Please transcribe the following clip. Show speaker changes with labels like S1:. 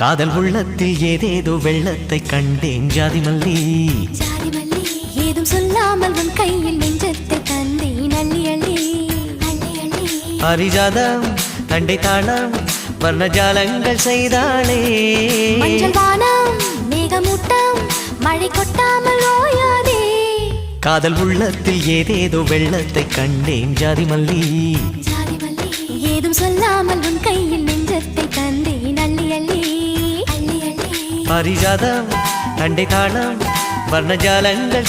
S1: காதல் உள்ளத்தில் ஏதேதோ வெள்ளத்தை கண்டேன் ஜாதி மல்லி
S2: ஜாதி மல்லி ஏதும் சொல்லாமல் உன் கையில் நெஞ்சத்தை தந்தேன் அள்ளி அள்ளி அள்ளி அள்ளி
S1: பாரிஜாதம் தண்டை தாளம் வர்ணஜாலங்கள் செய்தாளே
S2: மஞ்சள் வானம் மேகமூட்டம் மழை கொட்டாமல் ஓயாதே
S1: காதல் உள்ளத்தில் ஏதேதோ வெள்ளத்தை கண்டேன் ஜாதி மல்லி
S2: ஜாதி மல்லி ஏதும் சொல்லாமல் உன் கையில் நெஞ்சத்தை தந்தேன் அள்ளி அள்ளி அள்ளி அள்ளி
S1: பாரிஜாதம் தண்டை தாளம் வர்ணஜாலங்கள்